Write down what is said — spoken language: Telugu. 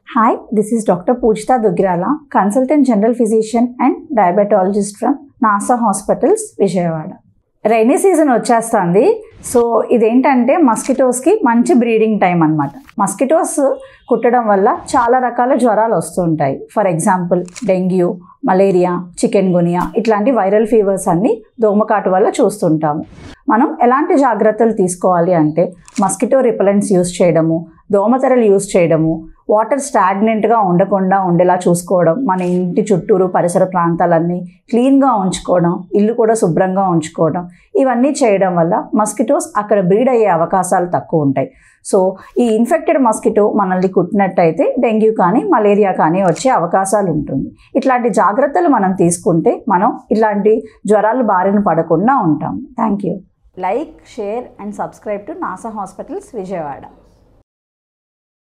Hi, this is Dr. Poojita Duggirala, Consultant General Physician and Diabetologist from NASA Hospitals, Vijayawada. Rainy season వచ్చేస్తుంది. సో ఇదేంటంటే మస్కిటోస్కి మంచి బ్రీడింగ్ టైం అనమాట. మస్కిటోస్ కుట్టడం వల్ల చాలా రకాల జ్వరాలు వస్తుంటాయి. For example dengue, malaria, chikungunya ఇట్లాంటి వైరల్ ఫీవర్స్ అన్నీ దోమకాటు వల్ల చూస్తుంటాము. మనం ఎలాంటి జాగ్రత్తలు తీసుకోవాలి అంటే మస్కిటో రిపెలెంట్స్ యూస్ చేయడము, దోమతెరలు యూస్ చేయడము, వాటర్ స్టాగ్నెంట్గా ఉండకుండా ఉండేలా చూసుకోవడం, మన ఇంటి చుట్టూరు పరిసర ప్రాంతాలన్నీ క్లీన్గా ఉంచుకోవడం, ఇల్లు కూడా శుభ్రంగా ఉంచుకోవడం, ఇవన్నీ చేయడం వల్ల మస్కిటోస్ అక్కడ బ్రీడ్ అయ్యే అవకాశాలు తక్కువ ఉంటాయి. సో ఈ ఇన్ఫెక్టెడ్ మస్కిటో మనల్ని కుట్టినట్టయితే డెంగ్యూ కానీ మలేరియా కానీ వచ్చే అవకాశాలు ఉంటుంది. ఇట్లాంటి జాగ్రత్తలు మనం తీసుకుంటే మనం ఇలాంటి జ్వరాలు బారిన పడకుండా ఉంటాం. Thank you. Like, share and subscribe to NASA Hospitals, Vijayawada.